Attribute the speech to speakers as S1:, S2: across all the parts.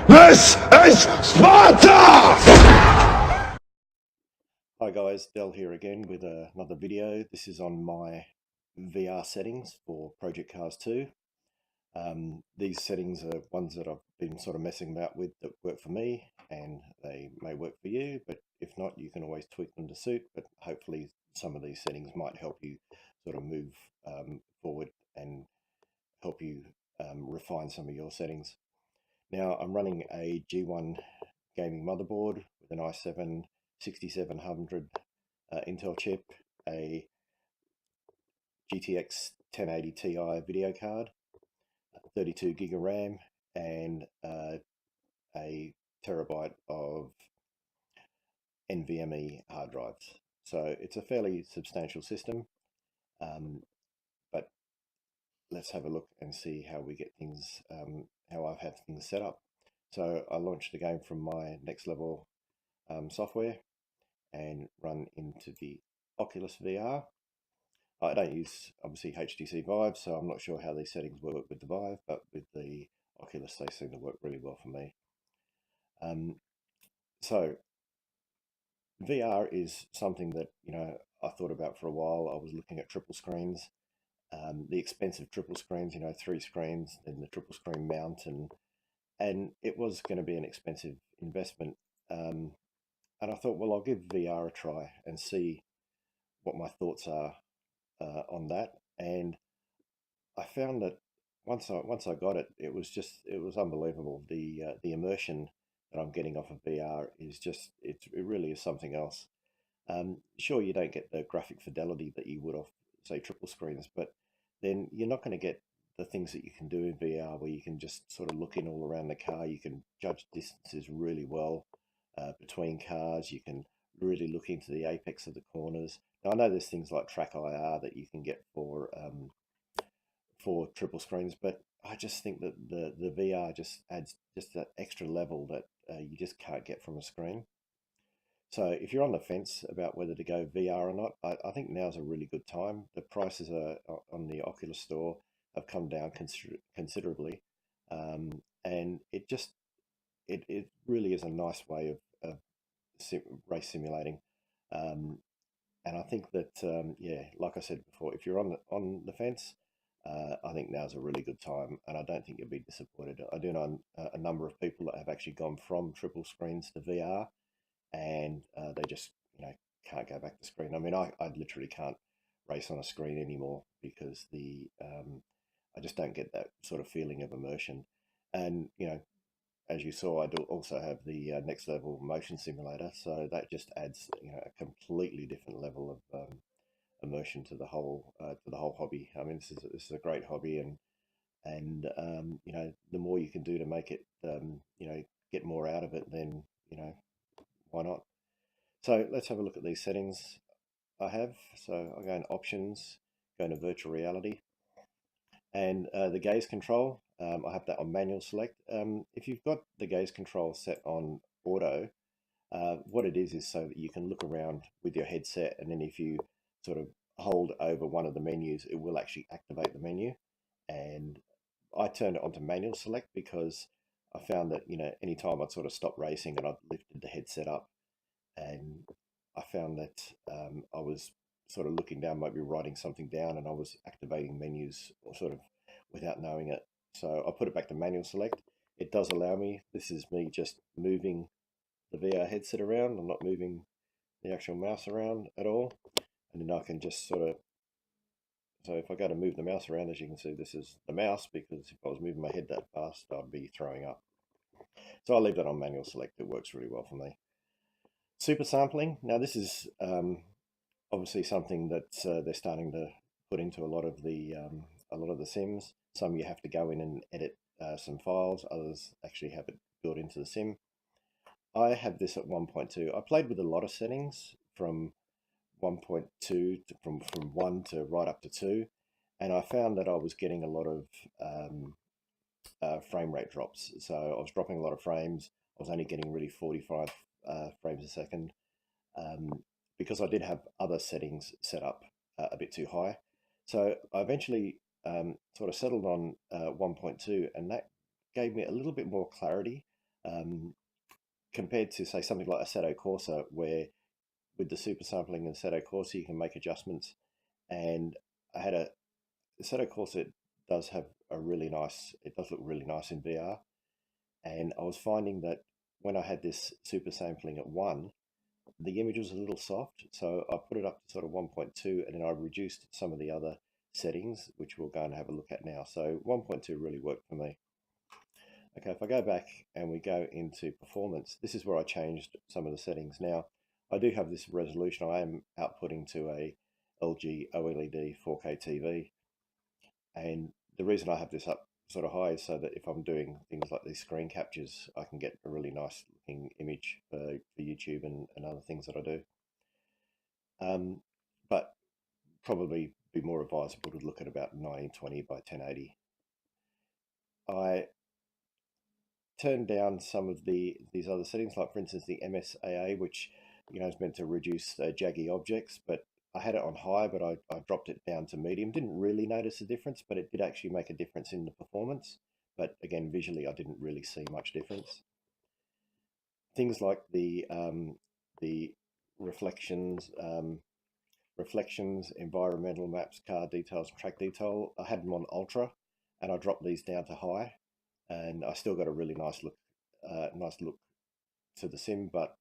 S1: This is Sparta!
S2: Hi guys, Del here again with another video. This is on my VR settings for Project Cars 2. These settings are ones that I've been sort of messing about with that work for me, and they may work for you, but if not, you can always tweak them to suit. But hopefully some of these settings might help you sort of move forward and help you refine some of your settings. Now I'm running a G1 gaming motherboard with an i7 6700 Intel chip, a GTX 1080 Ti video card, 32 gig of RAM, and a terabyte of NVMe hard drives. So it's a fairly substantial system, but let's have a look and see how we get things, how I've had things set up. So I launched the game from my Next Level software and run into the Oculus VR. I don't use, obviously, HTC Vive, so I'm not sure how these settings work with the Vive, but with the Oculus, they seem to work really well for me. So VR is something that, I thought about for a while. I was looking at triple screens, the expensive triple screens, 3 screens, and the triple screen mount, and it was going to be an expensive investment. And I thought, well, I'll give VR a try and see what my thoughts are on that. And I found that once I got it, it was unbelievable. The immersion that I'm getting off of VR is just it really is something else. Sure, you don't get the graphic fidelity that you would off, say, triple screens, but then you're not going to get the things that you can do in VR, where you can just sort of look in all around the car. You can judge distances really well between cars. You can really look into the apex of the corners. Now, I know there's things like Track IR that you can get for triple screens, but I just think that the VR just adds just that extra level that you just can't get from a screen. So if you're on the fence about whether to go VR or not, I think now's a really good time. The prices are on the Oculus Store have come down considerably, and it really is a nice way of race simulating. Um, and I think that yeah, like I said before, if you're on the fence, I think now's a really good time, and I don't think you'll be disappointed. I do know a number of people that have actually gone from triple screens to VR, and they just can't go back to screen. I mean, I literally can't race on a screen anymore because the I just don't get that sort of feeling of immersion. And as you saw, I do also have the Next Level motion simulator, so that just adds a completely different level of immersion to the whole hobby. I mean, this is a great hobby, and the more you can do to make it get more out of it, then why not? So let's have a look at these settings I have. So I'll go in options, go into virtual reality, and the gaze control. I have that on manual select. If you've got the gaze control set on auto, what it is so that you can look around with your headset, and then if you sort of hold over one of the menus, it will actually activate the menu. And I turned it onto manual select because I found that anytime I'd sort of stop racing and I'd lifted the headset up, and I found that I was sort of looking down, maybe writing something down, and I was activating menus or sort of without knowing it. So I put it back to manual select. It does allow me. This is me just moving the VR headset around. I'm not moving the actual mouse around at all. And then I can just sort of, so if I go to move the mouse around, as you can see, this is the mouse, because if I was moving my head that fast, I'd be throwing up. So I'll leave that on manual select. It works really well for me. Super sampling. Now this is obviously something that they're starting to put into a lot of the sims. Some you have to go in and edit some files. Others actually have it built into the sim. I have this at 1.2. I played with a lot of settings from 1.2 from 1 to right up to 2, and I found that I was getting a lot of frame rate drops. So I was dropping a lot of frames. I was only getting really 45 frames a second, because I did have other settings set up a bit too high. So I eventually sort of settled on 1.2, and that gave me a little bit more clarity. compared to, say, something like Assetto Corsa, where with the super sampling in Assetto Corsa you can make adjustments. And I had Assetto Corsa does have it does look really nice in VR. And I was finding that when I had this super sampling at 1, the image was a little soft, so I put it up to sort of 1.2, and then I reduced some of the other settings, which we'll go and have a look at now. So 1.2 really worked for me. Okay, if I go back and we go into performance, this is where I changed some of the settings. Now, I do have this resolution. I am outputting to a LG OLED 4K TV, and the reason I have this up sort of high is so that if I'm doing things like these screen captures, I can get a really nice looking image for YouTube and other things that I do. But probably be more advisable to look at about 1920 by 1080. I turned down some of these other settings, like for instance the MSAA, which is meant to reduce jaggy objects, but I had it on high, but I dropped it down to medium. Didn't really notice a difference, but it did actually make a difference in the performance. But again, visually, I didn't really see much difference. Things like the reflections, environmental maps, car details, track detail, I had them on ultra, and I dropped these down to high, and I still got a really nice look to the sim, but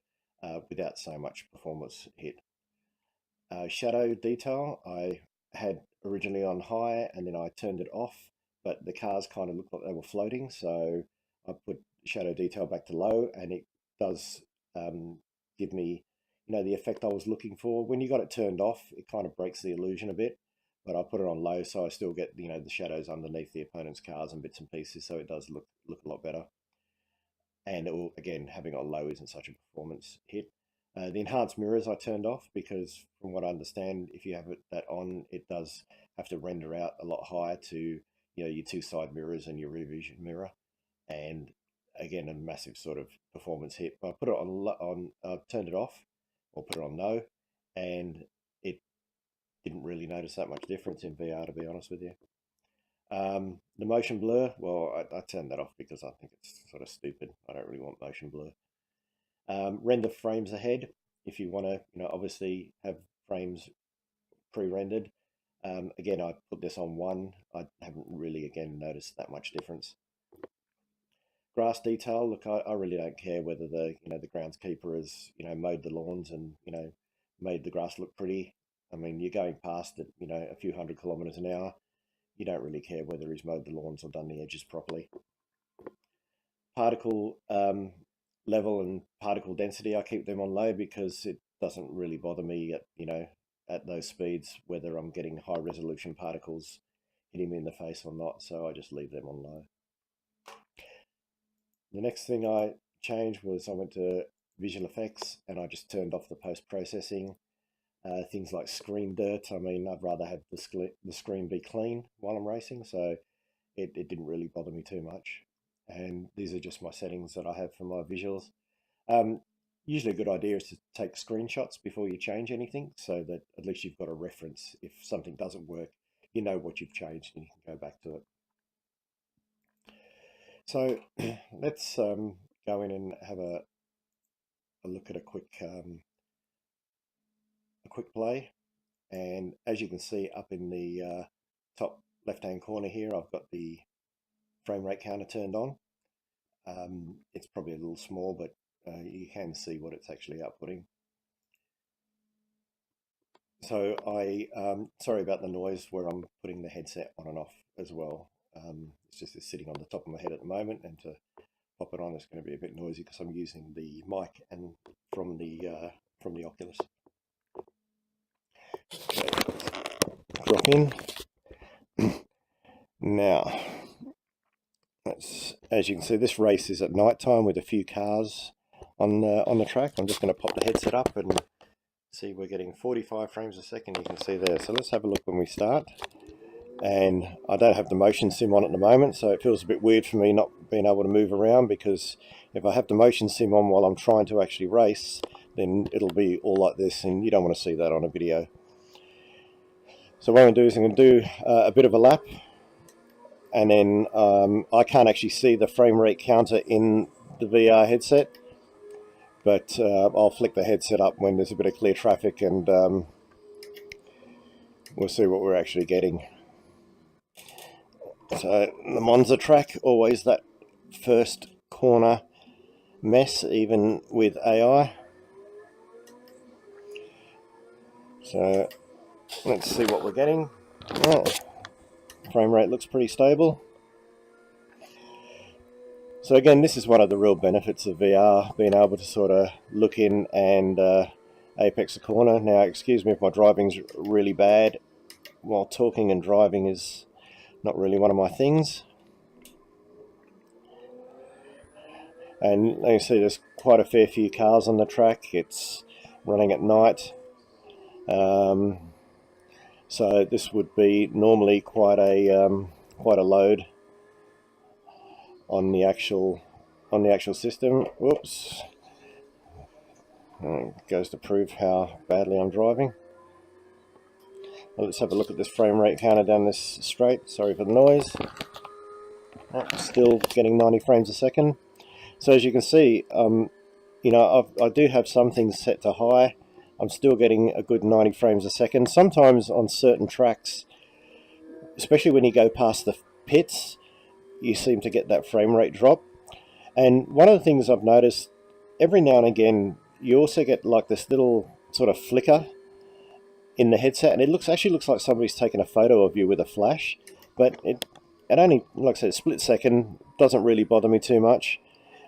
S2: without so much performance hit. Shadow detail I had originally on high, and then I turned it off, but the cars kind of looked like they were floating, so I put shadow detail back to low, and it does give me the effect I was looking for. When you got it turned off, it kind of breaks the illusion a bit, but I put it on low, so I still get the shadows underneath the opponent's cars and bits and pieces, so it does look a lot better. And it will, again, having it on low isn't such a performance hit. The enhanced mirrors I turned off because, from what I understand, if you have that on, it does have to render out a lot higher to your two side mirrors and your rear vision mirror, and again a massive sort of performance hit. But I put it on turned it off or put it on no, and it didn't really notice that much difference in VR, to be honest with you. The motion blur, well, I turned that off because I think it's sort of stupid. I don't really want motion blur. Render frames ahead, if you want to, obviously have frames pre-rendered. Again, I put this on 1. I haven't really, again, noticed that much difference. Grass detail, look, I really don't care whether the groundskeeper has mowed the lawns and made the grass look pretty. I mean, you're going past it, a few 100 kilometers an hour. You don't really care whether he's mowed the lawns or done the edges properly. Particle level and particle density, I keep them on low because it doesn't really bother me at those speeds whether I'm getting high resolution particles hitting me in the face or not, so I just leave them on low. The next thing I changed was I went to visual effects and I just turned off the post-processing. Things like screen dirt, I mean, I'd rather have the screen be clean while I'm racing, so it didn't really bother me too much. And these are just my settings that I have for my visuals. Usually a good idea is to take screenshots before you change anything, so that at least you've got a reference. If something doesn't work, you know what you've changed and you can go back to it. So let's go in and have a look at a quick play. And as you can see up in the top left-hand corner here, I've got the frame rate counter turned on. It's probably a little small, but you can see what it's actually outputting. So sorry about the noise where I'm putting the headset on and off as well. It's sitting on the top of my head at the moment, and to pop it on, it's going to be a bit noisy because I'm using the mic and from the Oculus. Okay, drop in. Now, as you can see, this race is at night time with a few cars on the track. I'm just going to pop the headset up and see we're getting 45 frames a second. You can see there. So let's have a look when we start. And I don't have the motion sim on at the moment, so it feels a bit weird for me not being able to move around, because if I have the motion sim on while I'm trying to actually race, then it'll be all like this, and you don't want to see that on a video. So what I'm going to do is I'm going to do a bit of a lap, and then I can't actually see the frame rate counter in the VR headset, but I'll flick the headset up when there's a bit of clear traffic, and we'll see what we're actually getting. So the Monza track, always that first corner mess, even with AI. So let's see what we're getting. Oh, frame rate looks pretty stable. So again, this is one of the real benefits of VR, being able to sort of look in and apex a corner. Now, excuse me if my driving's really bad. While talking and driving is not really one of my things. And you can see there's quite a fair few cars on the track. It's running at night. So this would be normally quite a load on the actual system. Whoops. It goes to prove how badly I'm driving. Well, let's have a look at this frame rate counter down this straight. Sorry for the noise. Still getting 90 frames a second. So as you can see, you know, I do have some things set to high. I'm still getting a good 90 frames a second. Sometimes on certain tracks, especially when you go past the pits, you seem to get that frame rate drop. And one of the things I've noticed, every now and again, you also get like this little sort of flicker in the headset, and it actually looks like somebody's taken a photo of you with a flash, but it only, like I said, a split second, doesn't really bother me too much.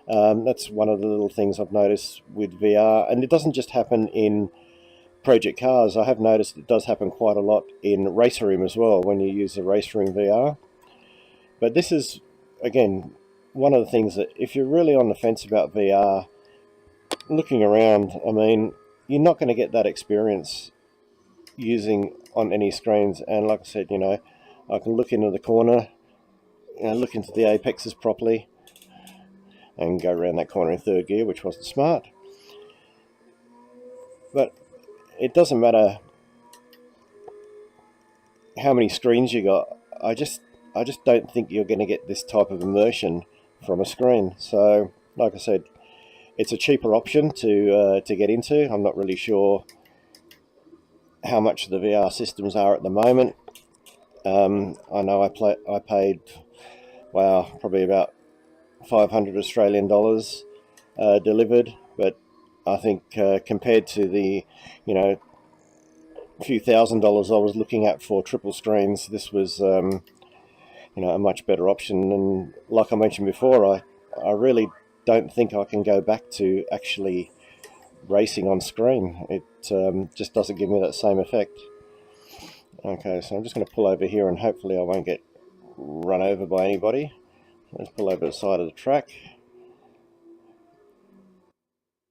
S2: That's one of the little things I've noticed with VR, and it doesn't just happen in project cars. I have noticed it does happen quite a lot in Racer Room as well, when you use the Racer Room VR. But this is, again, one of the things that if you're really on the fence about VR, looking around, I mean, you're not going to get that experience using on any screens. And like I said, you know, I can look into the corner, you know, look into the apexes properly, and go around that corner in third gear, which wasn't smart. But it doesn't matter how many screens you got. I just don't think you're going to get this type of immersion from a screen. So, like I said, it's a cheaper option to get into. I'm not really sure how much the VR systems are at the moment. I know I paid, wow, probably about 500 Australian dollars delivered, but I think compared to the, you know, few $1,000s I was looking at for triple screens, this was you know, a much better option. And like I mentioned before, I really don't think I can go back to actually racing on screen. It just doesn't give me that same effect. Okay, so I'm just going to pull over here and hopefully I won't get run over by anybody. Let's pull over the side of the track,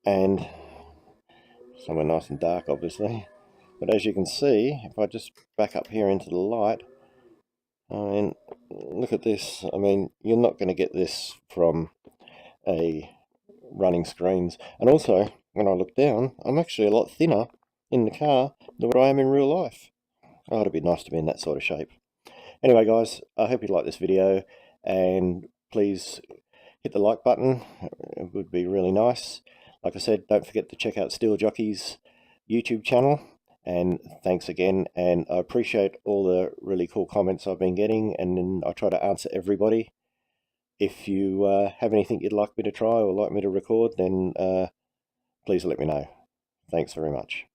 S2: and somewhere nice and dark, obviously. But as you can see, if I just back up here into the light, I mean, look at this. I mean, you're not going to get this from a running screens. And also, when I look down, I'm actually a lot thinner in the car than what I am in real life. Oh, it'd be nice to be in that sort of shape. Anyway, guys, I hope you like this video, and please hit the like button. It would be really nice. Like I said, don't forget to check out Steel Jockey's YouTube channel. And thanks again, and I appreciate all the really cool comments I've been getting, and then I try to answer everybody. If you have anything you'd like me to try or like me to record, then please let me know. Thanks very much.